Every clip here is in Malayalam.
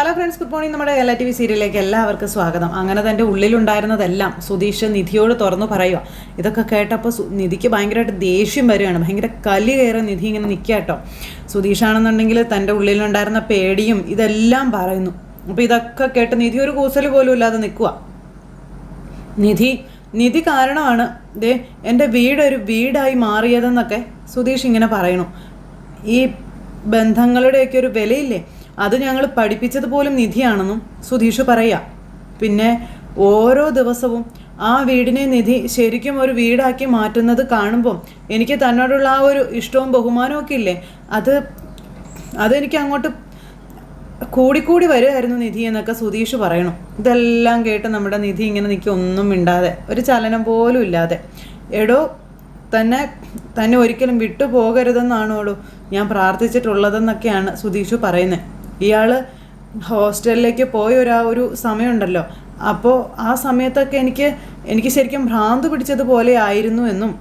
Hello friends, good morning. നമ്മുടെ കേരള TV സീരിയലിലേക്ക് എല്ലാവർക്കും സ്വാഗതം. അങ്ങനെ തൻ്റെ ഉള്ളിലുണ്ടായിരുന്നതെല്ലാം സുധീഷ് നിധിയോട് തുറന്നു പറയുക. ഇതൊക്കെ കേട്ടപ്പോൾ നിധിക്ക് ഭയങ്കരമായിട്ട് ദേഷ്യം വരികയാണ്. ഭയങ്കര കലി കയറി നിധി ഇങ്ങനെ നിൽക്കുക കേട്ടോ. സുധീഷാണെന്നുണ്ടെങ്കിൽ തൻ്റെ ഉള്ളിലുണ്ടായിരുന്ന പേടിയും ഇതെല്ലാം പറയുന്നു. അപ്പോൾ ഇതൊക്കെ കേട്ട് നിധി ഒരു കൂസൽ പോലും ഇല്ലാതെ നിൽക്കുക. നിധി കാരണമാണ് എൻ്റെ വീടൊരു വീടായി മാറിയതെന്നൊക്കെ സുധീഷ് ഇങ്ങനെ പറയണു. ഈ ബന്ധങ്ങളുടെയൊക്കെ ഒരു വിലയില്ലേ, അത് ഞങ്ങൾ പഠിപ്പിച്ചത് പോലും നിധിയാണെന്നും സുധീഷ് പറയുക. പിന്നെ ഓരോ ദിവസവും ആ വീടിനെ നിധി ശരിക്കും ഒരു വീടാക്കി മാറ്റുന്നത് എനിക്ക് തന്നോടുള്ള ആ ഒരു ഇഷ്ടവും ബഹുമാനവും ഒക്കെ ഇല്ലേ, അതെനിക്ക് അങ്ങോട്ട് കൂടിക്കൂടി വരുമായിരുന്നു നിധി എന്നൊക്കെ സുധീഷ് പറയണം. ഇതെല്ലാം കേട്ട് നമ്മുടെ നിധി ഇങ്ങനെ നിൽക്കുക, ഒന്നും മിണ്ടാതെ, ഒരു ചലനം പോലും ഇല്ലാതെ. എടോ, തന്നെ ഒരിക്കലും വിട്ടു പോകരുതെന്നാണോടോ ഞാൻ പ്രാർത്ഥിച്ചിട്ടുള്ളതെന്നൊക്കെയാണ് സുധീഷ് പറയുന്നത്. ഇയാൾ ഹോസ്റ്റലിലേക്ക് പോയ ഒരു സമയമുണ്ടല്ലോ, അപ്പോൾ ആ സമയത്തൊക്കെ എനിക്ക് ശരിക്കും ഭ്രാന്ത് പിടിച്ചതുപോലെ ആയിരുന്നു എന്നും,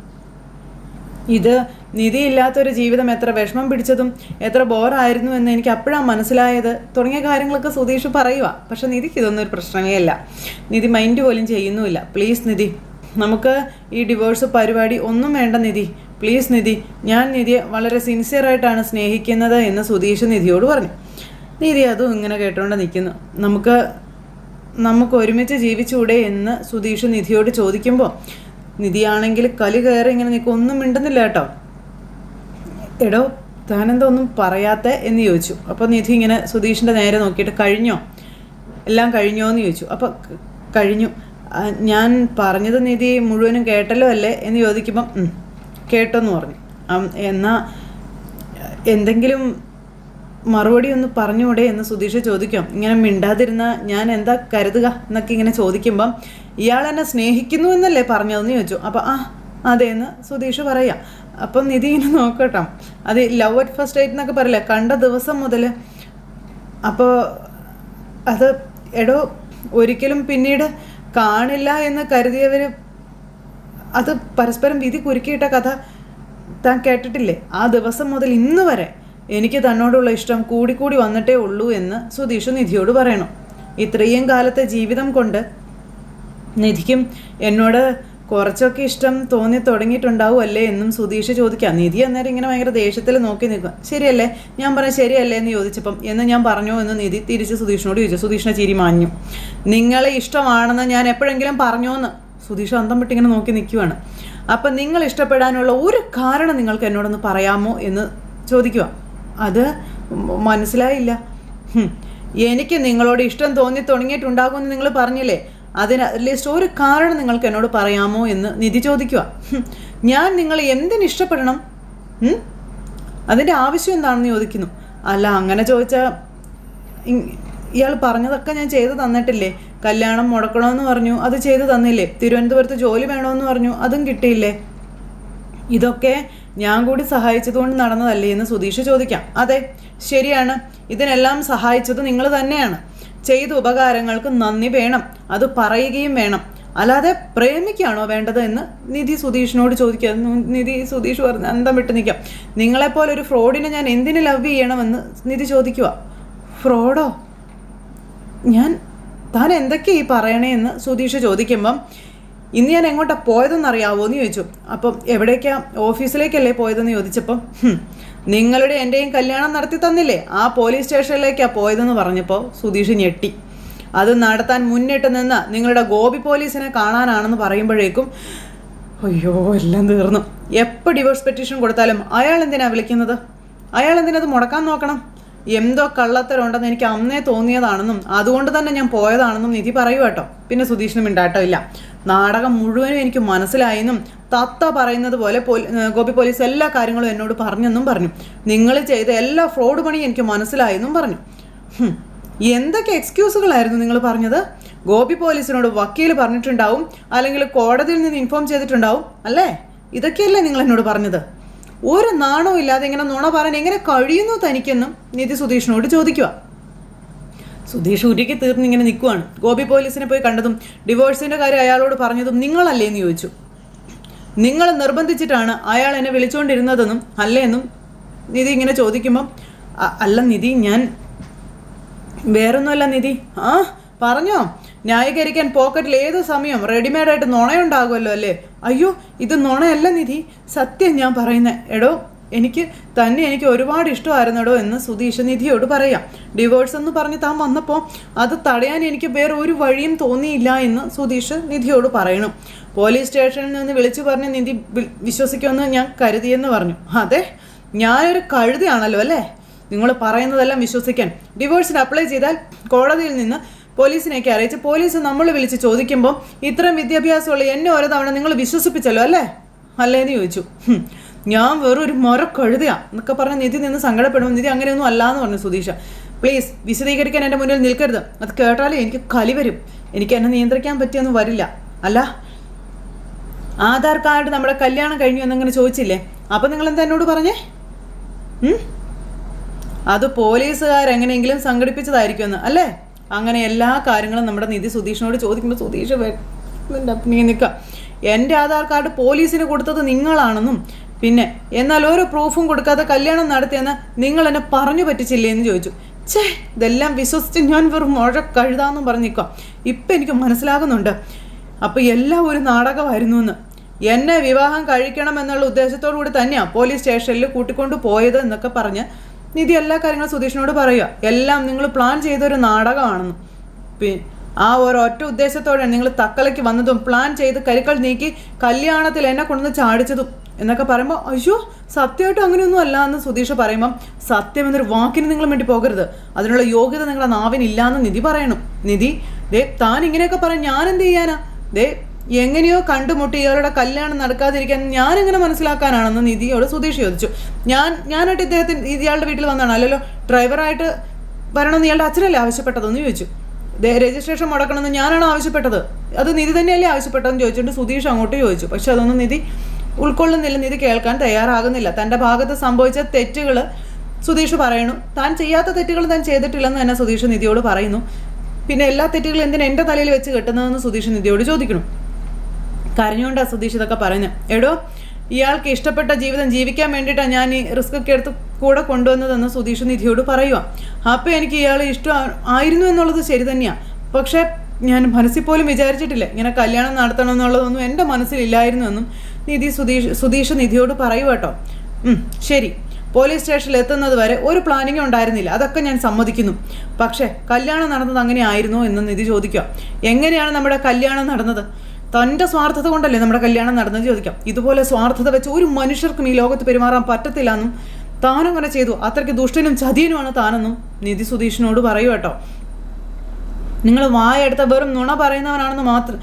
ഇത് നിധിയില്ലാത്തൊരു ജീവിതം എത്ര വിഷമം പിടിച്ചതും എത്ര ബോറായിരുന്നു എന്ന് എനിക്ക് അപ്പോഴാണ് മനസ്സിലായത് തുടങ്ങിയ കാര്യങ്ങളൊക്കെ സുധീഷ് പറയുക. പക്ഷെ നിധിക്ക് ഇതൊന്നും ഒരു പ്രശ്നമേ അല്ല. നിധി മൈൻഡ് പോലും ചെയ്യുന്നുമില്ല. പ്ലീസ് നിധി, നമുക്ക് ഈ ഡിവോഴ്സ് പരിപാടി ഒന്നും വേണ്ട നിധി, പ്ലീസ് നിധി, ഞാൻ നിധിയെ വളരെ സിൻസിയറായിട്ടാണ് സ്നേഹിക്കുന്നത് എന്ന് സുധീഷ് നിധിയോട് പറഞ്ഞു. നിധി അതും ഇങ്ങനെ കേട്ടുകൊണ്ട് നിൽക്കുന്നു. നമുക്ക് ഒരുമിച്ച് ജീവിച്ചൂടെ എന്ന് സുധീഷ് നിധിയോട് ചോദിക്കുമ്പോൾ നിധിയാണെങ്കിൽ കലി കയറി ഇങ്ങനെ നിൽക്കും, ഒന്നും മിണ്ടുന്നില്ല കേട്ടോ. എടോ, താനെന്താ ഒന്നും പറയാത്ത എന്ന് ചോദിച്ചു. അപ്പോൾ നിധി ഇങ്ങനെ സുധീഷിൻ്റെ നേരെ നോക്കിയിട്ട് എല്ലാം കഴിഞ്ഞോ എന്ന് ചോദിച്ചു. അപ്പോൾ കഴിഞ്ഞു, ഞാൻ പറഞ്ഞത് നിധി മുഴുവനും കേട്ടല്ലോ അല്ലേ എന്ന് ചോദിക്കുമ്പം കേട്ടോന്ന് പറഞ്ഞു. എന്നാൽ എന്തെങ്കിലും മറുപടി ഒന്ന് പറഞ്ഞൂടെ എന്ന് സുധീഷ് ചോദിക്കും. ഇങ്ങനെ മിണ്ടാതിരുന്ന ഞാൻ എന്താ കരുതുക എന്നൊക്കെ ഇങ്ങനെ ചോദിക്കുമ്പം ഇയാൾ എന്നെ സ്നേഹിക്കുന്നു എന്നല്ലേ പറഞ്ഞതെന്ന് ചോദിച്ചു. അപ്പോൾ അതേന്ന് സുധീഷ് പറയാം. അപ്പം നിധി ഇങ്ങനെ നോക്കട്ടോ, അത് ലവ് അറ്റ് ഫസ്റ്റ് സൈറ്റ് എന്നൊക്കെ പറയില്ലേ, കണ്ട ദിവസം മുതൽ. അപ്പോൾ അത് എടോ, ഒരിക്കലും പിന്നീട് കാണില്ല എന്ന് കരുതിയവർ അത് പരസ്പരം വിധി കുരുക്കിയിട്ട കഥ താൻ കേട്ടിട്ടില്ലേ? ആ ദിവസം മുതൽ ഇന്ന് വരെ എനിക്ക് തന്നോടുള്ള ഇഷ്ടം കൂടിക്കൂടി വന്നിട്ടേ ഉള്ളൂ എന്ന് സുധീഷ് നിധിയോട് പറയണം. ഇത്രയും കാലത്തെ ജീവിതം കൊണ്ട് നിധിക്കും എന്നോട് കുറച്ചൊക്കെ ഇഷ്ടം തോന്നി തുടങ്ങിയിട്ടുണ്ടാവും അല്ലേ എന്നും സുധീഷ് ചോദിക്കാം. നിധി അന്നേരം ഇങ്ങനെ ഭയങ്കര ദേഷ്യത്തിൽ നോക്കി നിൽക്കുക. ശരിയല്ലേ, ഞാൻ പറയാം ശരിയല്ലേ എന്ന് ചോദിച്ചപ്പം എന്ന് ഞാൻ പറഞ്ഞോ എന്ന് നിധി തിരിച്ച് സുധീഷിനോട് ചോദിച്ചു. സുധീഷിനെ ചിരി മാഞ്ഞു. നിങ്ങളെ ഇഷ്ടമാണെന്ന് ഞാൻ എപ്പോഴെങ്കിലും പറഞ്ഞോന്ന് സുധീഷ് അന്തം വിട്ടിങ്ങനെ നോക്കി നിൽക്കുവാണ്. അപ്പം നിങ്ങൾ ഇഷ്ടപ്പെടാനുള്ള ഒരു കാരണം നിങ്ങൾക്ക് എന്നോടൊന്ന് പറയാമോ എന്ന് ചോദിക്കുക. അത് മനസ്സിലായില്ല. എനിക്ക് നിങ്ങളോട് ഇഷ്ടം തോന്നി തുടങ്ങിയിട്ടുണ്ടാകുമെന്ന് നിങ്ങൾ പറഞ്ഞില്ലേ, അതിന് അറ്റ്ലീസ്റ്റ് ഒരു കാരണം നിങ്ങൾക്ക് എന്നോട് പറയാമോ എന്ന് നിധി ചോദിക്കുക. ഞാൻ നിങ്ങളെ എന്തിന് ഇഷ്ടപ്പെടണം, അതിൻ്റെ ആവശ്യം എന്താണെന്ന് ചോദിക്കുന്നു. അല്ല, അങ്ങനെ ചോദിച്ചാൽ ഇയാൾ പറഞ്ഞതൊക്കെ ഞാൻ ചെയ്തു തന്നിട്ടില്ലേ? കല്യാണം മുടക്കണമെന്ന് പറഞ്ഞു, അത് ചെയ്തു തന്നില്ലേ? തിരുവനന്തപുരത്ത് ജോലി വേണമെന്ന് പറഞ്ഞു, അതും കിട്ടിയില്ലേ? ഇതൊക്കെ ഞാൻ കൂടി സഹായിച്ചതുകൊണ്ട് നടന്നതല്ലേ എന്ന് സുധീഷ് ചോദിക്കാം. അതെ, ശരിയാണ്, ഇതിനെല്ലാം സഹായിച്ചത് നിങ്ങൾ തന്നെയാണ്. ചെയ്ത ഉപകാരങ്ങൾക്ക് നന്ദി വേണം, അത് പറയുകയും വേണം. അല്ലാതെ പ്രേമിക്കുകയാണോ വേണ്ടത് എന്ന് നിധി സുധീഷിനോട് ചോദിക്കുക. സുധീഷ് പറഞ്ഞ് അന്തം വിട്ട് നിൽക്കാം. നിങ്ങളെപ്പോലെ ഒരു ഫ്രോഡിനെ ഞാൻ എന്തിന് ലവ് ചെയ്യണമെന്ന് നിധി ചോദിക്കുക. ഫ്രോഡോ? താൻ എന്തൊക്കെയാ ഈ പറയണേ എന്ന് സുധീഷ് ചോദിക്കുമ്പം ഇന്ന് ഞാൻ എങ്ങോട്ടാണ് പോയതെന്നറിയാവോ എന്ന് ചോദിച്ചു. അപ്പം എവിടേക്കാ, ഓഫീസിലേക്കല്ലേ പോയതെന്ന് ചോദിച്ചപ്പം നിങ്ങളുടെ എൻ്റെയും കല്യാണം നടത്തി തന്നില്ലേ, ആ പോലീസ് സ്റ്റേഷനിലേക്കാണ് പോയതെന്ന് പറഞ്ഞപ്പോൾ സുധീഷ് ഞെട്ടി. അത് നടത്താൻ മുന്നിട്ട് നിന്ന് നിങ്ങളുടെ ഗോപി പോലീസിനെ കാണാനാണെന്ന് പറയുമ്പോഴേക്കും അയ്യോ, എല്ലാം തീർന്നു. എപ്പോൾ ഡിവോഴ്സ് പെറ്റീഷൻ കൊടുത്താലും അയാൾ എന്തിനാണ് വിളിക്കുന്നത്? അയാൾ എന്തിനത് മുടക്കാൻ നോക്കണം? എന്തോ കള്ളത്തരമുണ്ടെന്ന് എനിക്ക് അന്നേ തോന്നിയതാണെന്നും അതുകൊണ്ട് തന്നെ ഞാൻ പോയതാണെന്നും നിധി പറയൂ കേട്ടോ. പിന്നെ സുധീഷിനും മിണ്ടാട്ടോ ഇല്ല. നാടകം മുഴുവനും എനിക്ക് മനസ്സിലായെന്നും തത്ത പറയുന്നത് പോലെ ഗോപി പോലീസ് എല്ലാ കാര്യങ്ങളും എന്നോട് പറഞ്ഞെന്നും പറഞ്ഞു. നിങ്ങൾ ചെയ്ത എല്ലാ ഫ്രോഡ് പണിയും എനിക്ക് മനസ്സിലായെന്നും പറഞ്ഞു. എന്തൊക്കെ എക്സ്ക്യൂസുകളായിരുന്നു നിങ്ങൾ പറഞ്ഞത്? ഗോപി പോലീസിനോട് വക്കീൽ പറഞ്ഞിട്ടുണ്ടാവും, അല്ലെങ്കിൽ കോടതിയിൽ നിന്ന് ഇൻഫോം ചെയ്തിട്ടുണ്ടാവും അല്ലേ? ഇതൊക്കെയല്ലേ നിങ്ങൾ എന്നോട് പറഞ്ഞത്? ഒരു നാണവും ഇല്ലാതെ ഇങ്ങനെ നുണ പറയാൻ എങ്ങനെ കഴിയുന്നു തനിക്കെന്നും നിധി സുധീഷിനോട് ചോദിക്കുക. സുധീഷ് ഉരുക്കി തീർന്ന് ഇങ്ങനെ നിൽക്കുവാണ്. ഗോപി പോലീസിനെ പോയി കണ്ടതും ഡിവോഴ്സിൻ്റെ കാര്യം അയാളോട് പറഞ്ഞതും നിങ്ങളല്ലേ എന്ന് ചോദിച്ചു. നിങ്ങൾ നിർബന്ധിച്ചിട്ടാണ് അയാൾ എന്നെ വിളിച്ചുകൊണ്ടിരുന്നതെന്നും അല്ലേ എന്നും നിധി ഇങ്ങനെ ചോദിക്കുമ്പം അല്ല നിധി, വേറൊന്നുമല്ല നിധി. ആ പറഞ്ഞോ. ന്യായീകരിക്കാൻ പോക്കറ്റിൽ ഏത് സമയം റെഡിമെയ്ഡായിട്ട് നുണയുണ്ടാകുമല്ലോ അല്ലേ? അയ്യോ, ഇത് നുണയല്ല നിധി, സത്യം ഞാൻ പറയുന്നത്. എടോ, എനിക്ക് ഒരുപാട് ഇഷ്ടമായിരുന്നടോ എന്ന് സുധീഷ് നിധിയോട് പറയാം. ഡിവോഴ്സ് എന്ന് പറഞ്ഞ് താൻ വന്നപ്പോൾ അത് തടയാൻ എനിക്ക് വേറെ ഒരു വഴിയും തോന്നിയില്ല എന്ന് സുധീഷ് നിധിയോട് പറയണം. പോലീസ് സ്റ്റേഷനിൽ നിന്ന് വിളിച്ചു പറഞ്ഞ് നിധി വിശ്വസിക്കുമെന്ന് ഞാൻ കരുതിയെന്ന് പറഞ്ഞു. അതെ, ഞാനൊരു കഴുതയാണല്ലോ അല്ലേ നിങ്ങൾ പറയുന്നതെല്ലാം വിശ്വസിക്കാൻ? ഡിവോഴ്സിന് അപ്ലൈ ചെയ്താൽ കോടതിയിൽ നിന്ന് പോലീസിനെയൊക്കെ അറിയിച്ച് പോലീസ് നമ്മൾ വിളിച്ച് ചോദിക്കുമ്പോൾ ഇത്രയും വിദ്യാഭ്യാസമുള്ള എന്നെ ഓരോ തവണ നിങ്ങൾ വിശ്വസിപ്പിച്ചല്ലോ അല്ലേ അല്ലേന്ന് ചോദിച്ചു. ഞാൻ വെറൊരു കഴുതയാ എന്നൊക്കെ പറഞ്ഞ് നിധി നിന്ന് സങ്കടപ്പെടുമ്പോൾ നിധി അങ്ങനെയൊന്നും അല്ലാന്ന് പറഞ്ഞു സുധീഷ. പ്ലീസ് വിശദീകരിക്കാൻ എൻ്റെ മുന്നിൽ നിൽക്കരുത്. അത് കേട്ടാലേ എനിക്ക് കലി വരും. എനിക്ക് എന്നെ നിയന്ത്രിക്കാൻ പറ്റിയൊന്നും വരില്ല. അല്ല, ആധാർ കാർഡ് നമ്മുടെ കല്യാണം കഴിഞ്ഞു എന്നങ്ങനെ ചോദിച്ചില്ലേ? അപ്പം നിങ്ങളെന്താ എന്നോട് പറഞ്ഞേ? അത് പോലീസുകാരെങ്ങനെയെങ്കിലും സംഘടിപ്പിച്ചതായിരിക്കുമെന്ന് അല്ലേ? അങ്ങനെ എല്ലാ കാര്യങ്ങളും നമ്മുടെ നിധി സുധീഷിനോട് ചോദിക്കുമ്പോൾ സുധീഷ് നിൽക്കുക. എൻ്റെ ആധാർ കാർഡ് പോലീസിന് കൊടുത്തത് നിങ്ങളാണെന്നും പിന്നെ എന്നാൽ ഒരു പ്രൂഫും കൊടുക്കാതെ കല്യാണം നടത്തിയെന്ന് നിങ്ങൾ എന്നെ പറഞ്ഞു പറ്റിച്ചില്ലേ എന്ന് ചോദിച്ചു. ഇതെല്ലാം വിശ്വസിച്ച് ഞാൻ വെറും കഴുതാന്നും പറഞ്ഞ് നിൽക്കാം. ഇപ്പം എനിക്ക് മനസ്സിലാകുന്നുണ്ട് അപ്പോൾ എല്ലാം ഒരു നാടകമായിരുന്നു എന്ന്. എന്നെ വിവാഹം കഴിക്കണം എന്നുള്ള ഉദ്ദേശത്തോടു കൂടി തന്നെയാണ് പോലീസ് സ്റ്റേഷനിൽ കൂട്ടിക്കൊണ്ട് പോയത് എന്നൊക്കെ പറഞ്ഞ് നിധി എല്ലാ കാര്യങ്ങളും സുധീഷിനോട് പറയുക. എല്ലാം നിങ്ങൾ പ്ലാൻ ചെയ്തൊരു നാടകമാണെന്ന്. ആ ഒരൊറ്റ ഉദ്ദേശത്തോടെയാണ് നിങ്ങൾ തക്കലയ്ക്ക് വന്നതും പ്ലാൻ ചെയ്ത് കരുക്കൾ നീക്കി കല്യാണത്തിൽ എന്നെ കൊണ്ടുവന്ന് ചാടിച്ചതും എന്നൊക്കെ പറയുമ്പോൾ അയ്യോ സത്യമായിട്ടും അങ്ങനെയൊന്നും അല്ല എന്ന് സുധീഷ് പറയുമ്പം സത്യം എന്നൊരു വാക്കിന് നിങ്ങൾ വേണ്ടി പോകരുത്, അതിനുള്ള യോഗ്യത നിങ്ങളുടെ നാവിനില്ല എന്ന് നിധി പറയണം. നിധി താൻ ഇങ്ങനെയൊക്കെ പറയാൻ ഞാൻ എന്ത് ചെയ്യാനാ? എങ്ങനെയോ കണ്ടുമുട്ടി ഇയാളുടെ കല്യാണം നടക്കാതിരിക്കാൻ ഞാനെങ്ങനെ മനസ്സിലാക്കാനാണെന്ന് നിധിയോട് സുധീഷ് ചോദിച്ചു. ഞാനായിട്ട് ഇയാളുടെ വീട്ടിൽ വന്നതാണ്, അല്ലല്ലോ ഡ്രൈവറായിട്ട് വരണമെന്ന് ഇയാളുടെ അച്ഛനല്ലേ ആവശ്യപ്പെട്ടതെന്ന് ചോദിച്ചു. രജിസ്ട്രേഷൻ മുടക്കണമെന്ന് ഞാനാണ് ആവശ്യപ്പെട്ടത്, അത് നിധി തന്നെയല്ലേ ആവശ്യപ്പെട്ടതെന്ന് ചോദിച്ചുകൊണ്ട് സുധീഷ് അങ്ങോട്ട് ചോദിച്ചു. പക്ഷെ അതൊന്നും നിധി ഉൾക്കൊള്ളുന്നില്ല, നിധി കേൾക്കാൻ തയ്യാറാകുന്നില്ല. തൻ്റെ ഭാഗത്ത് സംഭവിച്ച തെറ്റുകൾ സുധീഷ് പറയണു. താൻ ചെയ്യാത്ത തെറ്റുകൾ താൻ ചെയ്തിട്ടില്ലെന്ന് തന്നെ സുധീഷ് നിധിയോട് പറയുന്നു. പിന്നെ എല്ലാ തെറ്റുകളും എന്തിനാ എൻ്റെ തലയിൽ വെച്ച് കെട്ടുന്നതെന്ന് സുധീഷ് നിധിയോട് ചോദിക്കണം. കരഞ്ഞുകൊണ്ടാണ് സുധീഷ് ഇതൊക്കെ പറയുന്നത്. എടോ, ഇയാൾക്ക് ഇഷ്ടപ്പെട്ട ജീവിതം ജീവിക്കാൻ വേണ്ടിയിട്ടാണ് ഞാൻ ഈ റിസ്ക് ഒക്കെ എടുത്ത് കൂടെ കൊണ്ടുവന്നതെന്ന് സുധീഷ് നിധിയോട് പറയുക. അപ്പോൾ എനിക്ക് ഇയാൾ ഇഷ്ടം ആയിരുന്നു എന്നുള്ളത് ശരി തന്നെയാണ്, പക്ഷേ ഞാൻ മനസ്സിൽ പോലും വിചാരിച്ചിട്ടില്ല ഇങ്ങനെ കല്യാണം നടത്തണമെന്നുള്ളതൊന്നും എൻ്റെ മനസ്സിലില്ലായിരുന്നു എന്നും സുധീഷ് നിധിയോട് പറയുക കേട്ടോ. ശരി, പോലീസ് സ്റ്റേഷനിൽ എത്തുന്നത് വരെ ഒരു പ്ലാനിങ്ങും ഉണ്ടായിരുന്നില്ല, അതൊക്കെ ഞാൻ സമ്മതിക്കുന്നു. പക്ഷേ കല്യാണം നടന്നത് അങ്ങനെ ആയിരുന്നോ എന്ന് നിധി ചോദിക്കുക. എങ്ങനെയാണ് നമ്മുടെ കല്യാണം നടന്നത്? തൻ്റെ സ്വാർത്ഥത കൊണ്ടല്ലേ നമ്മുടെ കല്യാണം നടന്നത് ചോദിക്കാം. ഇതുപോലെ സ്വാർത്ഥത വെച്ച് ഒരു മനുഷ്യർക്കും ഈ ലോകത്ത് പെരുമാറാൻ പറ്റത്തില്ല എന്നും താനങ്ങനെ ചെയ്തു, അത്രയ്ക്ക് ദുഷ്ടനും ചതിയനുമാണ് താനെന്നും നിധി സുധീഷിനോട് പറയൂ കേട്ടോ. നിങ്ങൾ വായെടുത്ത വെറും നുണ പറയുന്നവനാണെന്ന് മാത്രം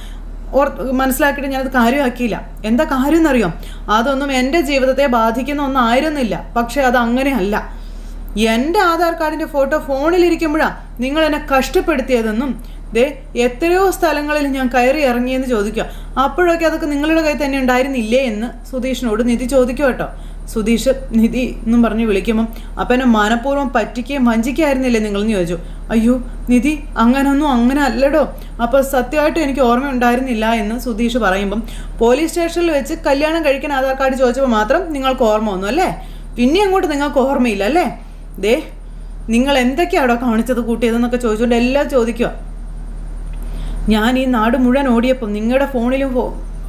മനസ്സിലാക്കിയിട്ട് ഞാനത് കാര്യമാക്കിയില്ല. എന്താ കാര്യം എന്നറിയാം? അതൊന്നും എൻ്റെ ജീവിതത്തെ ബാധിക്കുന്ന ഒന്നായിരുന്നില്ല, പക്ഷേ അത് അങ്ങനെയല്ല. എൻ്റെ ആധാർ കാർഡിൻ്റെ ഫോട്ടോ ഫോണിലിരിക്കുമ്പോഴാണ് നിങ്ങൾ എന്നെ കഷ്ടപ്പെടുത്തിയതെന്നും എത്രയോ സ്ഥലങ്ങളിൽ ഞാൻ കയറി ഇറങ്ങിയെന്ന് ചോദിക്കുക. അപ്പോഴൊക്കെ അതൊക്കെ നിങ്ങളുടെ കയ്യിൽ തന്നെ ഉണ്ടായിരുന്നില്ലേ എന്ന് സുധീഷിനോട് നിധി ചോദിക്കുക കേട്ടോ. സുധീഷ് നിധി എന്നും പറഞ്ഞ് വിളിക്കുമ്പം അപ്പം എന്നെ മനഃപൂർവ്വം പറ്റിക്കുകയും വഞ്ചിക്കായിരുന്നില്ലേ നിങ്ങളെന്ന് ചോദിച്ചു. അയ്യോ നിധി, അങ്ങനെ അല്ലടോ, അപ്പോൾ സത്യമായിട്ടും എനിക്ക് ഓർമ്മ ഉണ്ടായിരുന്നില്ല എന്ന് സുധീഷ് പറയുമ്പം പോലീസ് സ്റ്റേഷനിൽ വെച്ച് കല്യാണം കഴിക്കാൻ ആധാർ കാർഡ് ചോദിച്ചപ്പോൾ മാത്രം നിങ്ങൾക്ക് ഓർമ്മ വന്നു അല്ലേ? പിന്നെ അങ്ങോട്ട് നിങ്ങൾക്ക് ഓർമ്മയില്ല അല്ലേ? നിങ്ങൾ എന്തൊക്കെയാണോ കാണിച്ചത് കൂട്ടിയതെന്നൊക്കെ ചോദിച്ചുകൊണ്ട് എല്ലാം ചോദിക്കുക. ഞാൻ ഈ നാട് മുഴുവൻ ഓടിയപ്പം നിങ്ങളുടെ ഫോണിലും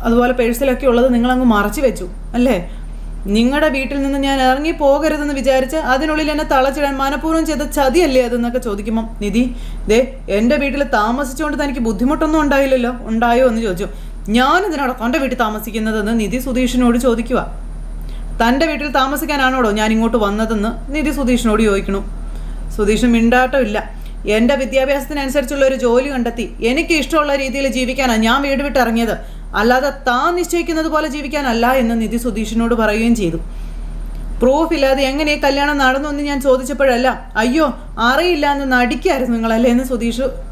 അതുപോലെ പേഴ്സിലൊക്കെ ഉള്ളത് നിങ്ങളങ്ങ് മറച്ചു വെച്ചു അല്ലേ? നിങ്ങളുടെ വീട്ടിൽ നിന്ന് ഞാൻ ഇറങ്ങി പോകരുതെന്ന് വിചാരിച്ച് അതിനുള്ളിൽ എന്നെ തളച്ചിടാൻ മനഃപൂർവ്വം ചെയ്ത ചതിയല്ലേ അതെന്നൊക്കെ ചോദിക്കുമ്പം നിധി എൻ്റെ വീട്ടിൽ താമസിച്ചുകൊണ്ട് തനിക്ക് ബുദ്ധിമുട്ടൊന്നും ഉണ്ടായില്ലല്ലോ, ഉണ്ടായോ എന്ന് ചോദിച്ചു. ഞാനിതിനാണോ തൻ്റെ വീട്ടിൽ താമസിക്കുന്നതെന്ന് നിധി സുധീഷിനോട് ചോദിക്കുക. തൻ്റെ വീട്ടിൽ താമസിക്കാനാണോടോ ഞാൻ ഇങ്ങോട്ട് വന്നതെന്ന് നിധി സുധീഷിനോട് ചോദിക്കണു. സുധീഷ് മിണ്ടാട്ടമില്ല. എൻ്റെ വിദ്യാഭ്യാസത്തിനനുസരിച്ചുള്ള ഒരു ജോലി കണ്ടെത്തി എനിക്ക് ഇഷ്ടമുള്ള രീതിയിൽ ജീവിക്കാനാണ് ഞാൻ വീട് വിട്ട് ഇറങ്ങിയത്, അല്ലാതെ താൻ നിശ്ചയിക്കുന്നത് പോലെ ജീവിക്കാനല്ല എന്ന് നിധി സുധീഷിനോട് പറയുകയും ചെയ്തു. പ്രൂഫ് ഇല്ലാതെ എങ്ങനെ ഈ കല്യാണം നടന്നു എന്ന് ഞാൻ ചോദിച്ചപ്പോഴല്ല അയ്യോ അറിയില്ല എന്ന് നടിക്കായിരുന്നു നിങ്ങളല്ലേ എന്ന്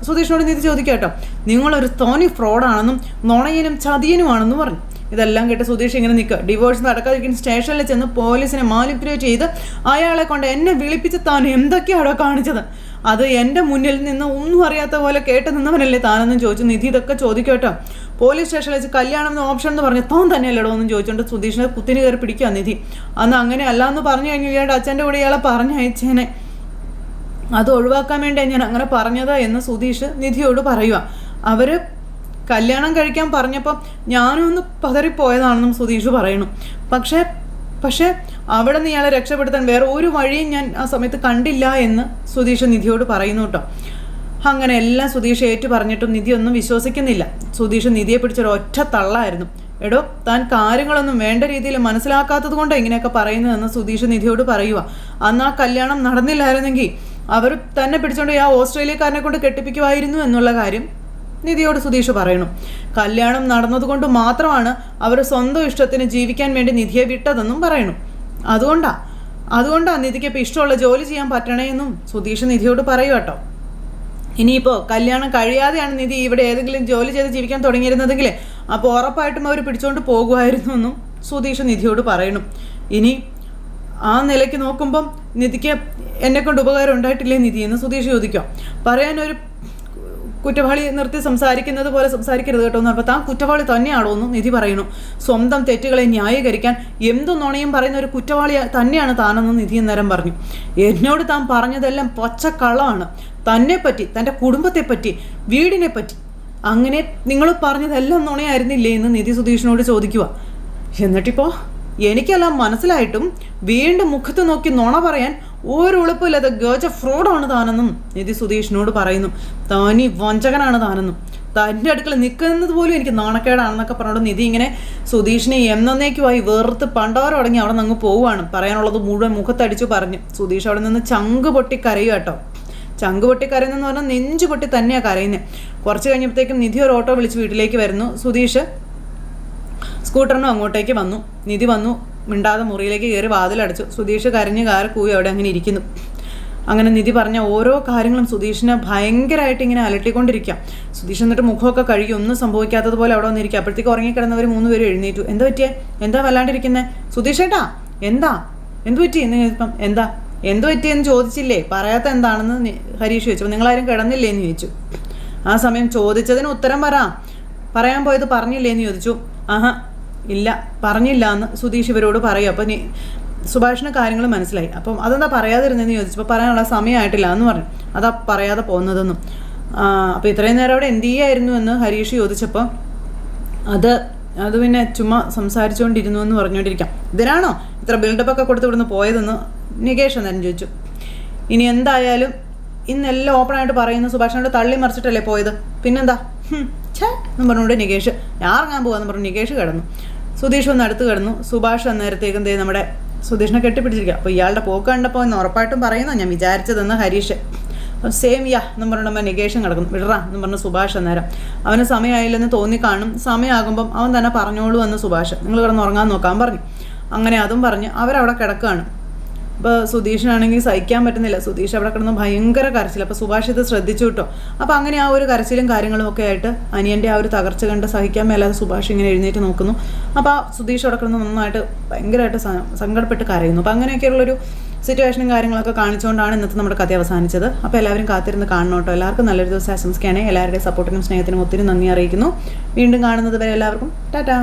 സുധീഷിനോട് നിധി ചോദിക്കുക കേട്ടോ. നിങ്ങളൊരു തോന്നി ഫ്രോഡാണെന്നും നുണയനും ചതിയനുമാണെന്നും പറഞ്ഞു. ഇതെല്ലാം കേട്ട് സുധീഷ് ഇങ്ങനെ നിൽക്കുക. ഡിവോഴ്സ് നടക്കാതിരിക്കുന്ന സ്റ്റേഷനിൽ ചെന്ന് പോലീസിനെ മാനിപ്പുലേറ്റ് ചെയ്ത് അയാളെ കൊണ്ട് എന്നെ വിളിപ്പിച്ച് താൻ എന്തൊക്കെയാണോ കാണിച്ചത്? അത് എൻ്റെ മുന്നിൽ നിന്ന് ഒന്നും അറിയാത്ത പോലെ കേട്ട് നിന്നവനല്ലേ താനെന്നും ചോദിച്ചു നിധി ഇതൊക്കെ ചോദിക്കട്ടോ. പോലീസ് സ്റ്റേഷനിൽ വെച്ച് കല്യാണം എന്ന ഓപ്ഷൻ എന്ന് പറഞ്ഞ് താൻ തന്നെയല്ലടോ എന്നും ചോദിച്ചുകൊണ്ട് സുധീഷിനെ കുത്തിന് കയറി പിടിക്കുക നിധി. അന്ന് അങ്ങനെ അല്ല എന്ന് പറഞ്ഞു കഴിഞ്ഞു ഇയാളുടെ അച്ഛൻ്റെ കൂടെ ഇയാളെ പറഞ്ഞയച്ചേനെ. അത് ഒഴിവാക്കാൻ വേണ്ടിയാണ് ഞാൻ അങ്ങനെ പറഞ്ഞത് എന്ന് സുധീഷ് നിധിയോട് പറയുക. അവർ കല്യാണം കഴിക്കാൻ പറഞ്ഞപ്പം ഞാനൊന്ന് പതറിപ്പോയതാണെന്നും സുധീഷ് പറയണു. പക്ഷേ അവിടെ നിന്ന് ഇയാളെ രക്ഷപ്പെടുത്താൻ വേറെ ഒരു വഴിയും ഞാൻ ആ സമയത്ത് കണ്ടില്ല എന്ന് സുധീഷ് നിധിയോട് പറയുന്നു കേട്ടോ. അങ്ങനെ എല്ലാം സുധീഷ് ഏറ്റു പറഞ്ഞിട്ടും നിധി ഒന്നും വിശ്വസിക്കുന്നില്ല. സുധീഷ് നിധിയെ പിടിച്ചൊരു ഒറ്റ തള്ളായിരുന്നു. എടോ, താൻ കാര്യങ്ങളൊന്നും വേണ്ട രീതിയിൽ മനസ്സിലാക്കാത്തത് കൊണ്ടാണ് ഇങ്ങനെയൊക്കെ പറയുന്നതെന്ന് സുധീഷ് നിധിയോട് പറയുക. അന്ന് ആ കല്യാണം നടന്നില്ലായിരുന്നെങ്കിൽ അവർ തന്നെ പിടിച്ചുകൊണ്ട് ആ ഓസ്ട്രേലിയക്കാരനെ കൊണ്ട് കെട്ടിപ്പിക്കുമായിരുന്നു എന്നുള്ള കാര്യം നിധിയോട് സുധീഷ് പറയണം. കല്യാണം നടന്നതുകൊണ്ട് മാത്രമാണ് അവർ സ്വന്തം ഇഷ്ടത്തിന് ജീവിക്കാൻ വേണ്ടി നിധിയെ വിട്ടതെന്നും പറയണം. അതുകൊണ്ടാണ് നിധിക്ക് ഇപ്പോൾ ഇഷ്ടമുള്ള ജോലി ചെയ്യാൻ പറ്റണേന്നും സുധീഷ് നിധിയോട് പറയൂ കേട്ടോ. ഇനിയിപ്പോൾ കല്യാണം കഴിയാതെയാണ് നിധി ഇവിടെ ഏതെങ്കിലും ജോലി ചെയ്ത് ജീവിക്കാൻ തുടങ്ങിയിരുന്നതെങ്കിൽ അപ്പോൾ ഉറപ്പായിട്ടും അവർ പിടിച്ചുകൊണ്ട് പോകുമായിരുന്നു എന്നും സുധീഷ് നിധിയോട് പറയണം. ഇനി ആ നിലയ്ക്ക് നോക്കുമ്പം നിധിക്ക് എന്നെക്കൊണ്ട് ഉപകാരം ഉണ്ടായിട്ടില്ലേ നിധി എന്ന് സുധീഷ് ചോദിക്കാം. പറയാനൊരു കുറ്റവാളി നിർത്തി സംസാരിക്കുന്നത് പോലെ സംസാരിക്കരുത് കേട്ടോ എന്ന് പറഞ്ഞപ്പോൾ താൻ കുറ്റവാളി തന്നെയാണോ എന്നും നിധി പറയുന്നു. സ്വന്തം തെറ്റുകളെ ന്യായീകരിക്കാൻ എന്തും നുണയും പറയുന്ന ഒരു കുറ്റവാളി തന്നെയാണ് താനെന്നും നിധി അന്നേരം പറഞ്ഞു. എന്നോട് താൻ പറഞ്ഞതെല്ലാം പച്ചക്കള്ളമാണ്. തന്നെപ്പറ്റി, തൻ്റെ കുടുംബത്തെപ്പറ്റി, വീടിനെപ്പറ്റി അങ്ങനെ നിങ്ങൾ പറഞ്ഞതെല്ലാം നുണയായിരുന്നില്ലേ എന്ന് നിധി സുധീഷിനോട് ചോദിക്കുക. എന്നിട്ടിപ്പോൾ എനിക്കെല്ലാം മനസ്സിലായിട്ടും വീണ്ടും മുഖത്ത് നോക്കി നുണ പറയാൻ ഒരു ഉളുപ്പില്ലാതെ ഗേജ ഫ്രോഡാണ് താനെന്നും നിധി സുധീഷിനോട് പറയുന്നു. താനി വഞ്ചകനാണ് താനെന്നും തൻ്റെ അടുക്കൽ നിൽക്കുന്നത് പോലും എനിക്ക് നാണക്കേടാണെന്നൊക്കെ പറഞ്ഞുകൊണ്ട് നിധി ഇങ്ങനെ സുധീഷിനെ എന്നേക്കുമായി വെറുത്ത് പണ്ടാരം അടങ്ങി അവിടെ നിന്ന് പോവുകയാണ്. പറയാനുള്ളത് മുഴുവൻ മുഖത്തടിച്ചു പറഞ്ഞു. സുധീഷ് അവിടെ നിന്ന് ചങ്ക് പൊട്ടി കരയുക കേട്ടോ. ചങ്ക് പൊട്ടി കരയുന്നെന്ന് പറഞ്ഞാൽ നെഞ്ചു പൊട്ടി തന്നെയാണ് കരയുന്നത്. കുറച്ച് കഴിഞ്ഞപ്പോഴത്തേക്കും നിധി ഒരു ഓട്ടോ വിളിച്ച് വീട്ടിലേക്ക് വരുന്നു. സുധീഷ് സ്കൂട്ടറിനും അങ്ങോട്ടേക്ക് വന്നു. നിധി വന്നു, മിണ്ടാതെ മുറിയിലേക്ക് കയറി വാതിലടച്ചു. സുധീഷ് കരഞ്ഞ് കൂവി അവിടെ അങ്ങനെ ഇരിക്കുന്നു. അങ്ങനെ നിധി പറഞ്ഞ ഓരോ കാര്യങ്ങളും സുധീഷിനെ ഭയങ്കരമായിട്ട് ഇങ്ങനെ അലട്ടിക്കൊണ്ടിരിക്കാം. സുധീഷ് എന്നിട്ട് മുഖമൊക്കെ കഴുകി ഒന്നും സംഭവിക്കാത്തതുപോലെ അവിടെ വന്നിരിക്കുക. അപ്പോഴത്തേക്ക് ഉറങ്ങിക്കിടന്നവർ 3 പേരും എഴുന്നേറ്റു. എന്താ പറ്റിയേ? എന്താ വല്ലാണ്ടിരിക്കുന്നത്? സുധീഷേട്ടാ എന്തു പറ്റി എന്ന് ചോദിച്ചപ്പം എന്തു പറ്റിയെന്ന് ചോദിച്ചില്ലേ, പറയാത്ത എന്താണെന്ന് ഹരീഷ് ചോദിച്ചു. നിങ്ങളാരും കിടന്നില്ലേ എന്ന് ചോദിച്ചു. ആ സമയം ചോദിച്ചതിന് ഉത്തരം പറയാൻ പോയത് പറഞ്ഞില്ലേ എന്ന് ചോദിച്ചു. ഇല്ല പറഞ്ഞില്ല എന്ന് സുധീഷ് ഇവരോട് പറയും. അപ്പം സുഭാഷിന് കാര്യങ്ങൾ മനസ്സിലായി. അപ്പം അതെന്താ പറയാതിരുന്നതെന്ന് ചോദിച്ചപ്പോൾ പറയാനുള്ള സമയമായിട്ടില്ല എന്ന് പറഞ്ഞു. അതാ പറയാതെ പോകുന്നതെന്നും. അപ്പോൾ ഇത്രയും നേരം അവിടെ എന്ത് ചെയ്യായിരുന്നു എന്ന് ഹരീഷ് ചോദിച്ചപ്പോൾ അത് പിന്നെ ചുമ്മാ സംസാരിച്ചുകൊണ്ടിരുന്നു എന്ന് പറഞ്ഞുകൊണ്ടിരിക്കാം. ഇതിനാണോ ഇത്ര ബിൽഡപ്പൊക്കെ കൊടുത്ത് ഇവിടുന്ന് പോയതെന്ന് നികേഷ് അന്നേരം ചോദിച്ചു. ഇനി എന്തായാലും ഇന്നെല്ലാം ഓപ്പണായിട്ട് പറയുന്നു. സുഭാഷിനോട് തള്ളി മറിച്ചിട്ടല്ലേ പോയത്, പിന്നെന്താ എന്ന് പറഞ്ഞുകൊണ്ട് നികേഷ് ഞാൻ ഇറങ്ങാൻ പോകാമെന്ന് പറഞ്ഞു നികേഷ് കിടന്നു. സുധീഷ് ഒന്ന് അടുത്ത് കിടന്നു. സുഭാഷ് അന്നേരത്തേക്കും നമ്മുടെ സുധീഷിനെ കെട്ടിപ്പിടിച്ചിരിക്കുക. അപ്പോൾ ഇയാളുടെ പോക്ക് കണ്ടപ്പോൾ എന്ന് ഉറപ്പായിട്ടും പറയുന്ന ഞാൻ വിചാരിച്ചതെന്ന് ഹരീഷ്. സെയിം എന്നും പറഞ്ഞുമ്പോൾ നികേഷൻ കിടക്കുന്നു. വിടറാ എന്നും പറഞ്ഞു സുഭാഷ് അന്നേരം. അവന് സമയമായില്ലെന്ന് തോന്നിക്കാണും. സമയമാകുമ്പം അവൻ തന്നെ പറഞ്ഞോളൂ എന്ന് സുഭാഷ്. നിങ്ങൾ കിടന്ന് ഉറങ്ങാൻ നോക്കാൻ പറഞ്ഞു. അങ്ങനെ അതും പറഞ്ഞ് അവരവിടെ കിടക്കുകയാണ്. അപ്പോൾ സുധീഷിനാണെങ്കിൽ സഹിക്കാൻ പറ്റുന്നില്ല. സുധീഷ് അവിടെ കിടന്ന് ഭയങ്കര കരച്ചിൽ. അപ്പോൾ സുഭാഷ് ഇത് ശ്രദ്ധിച്ചു കിട്ടോ. അപ്പോൾ അങ്ങനെ ആ ഒരു കരച്ചിലും കാര്യങ്ങളും ഒക്കെ ആയിട്ട് അനിയൻ്റെ ആ ഒരു തകർച്ച കണ്ട് സഹിക്കാൻ മേലാതെ സുഭാഷ് ഇങ്ങനെ എഴുന്നേറ്റ് നോക്കുന്നു. അപ്പോൾ ആ സുധീഷ് അവിടെ കിടന്ന് നന്നായിട്ട് ഭയങ്കരമായിട്ട് സങ്കടപ്പെട്ട് കരയുന്നു. അപ്പോൾ അങ്ങനെയൊക്കെയുള്ളൊരു സിറ്റുവേഷനും കാര്യങ്ങളൊക്കെ കാണിച്ചുകൊണ്ടാണ് ഇന്നത്തെ നമ്മുടെ കഥ അവസാനിച്ചത്. അപ്പോൾ എല്ലാവരും കാത്തിരുന്ന് കാണണം കേട്ടോ. എല്ലാവർക്കും നല്ലൊരു ദിവസം ആശംസിക്കുകയാണ്. എല്ലാവരുടെയും സപ്പോർട്ടിനും സ്നേഹത്തിനും ഒത്തിരി നന്ദി അറിയിക്കുന്നു. വീണ്ടും കാണുന്നത് വരെ എല്ലാവർക്കും ടാറ്റാ.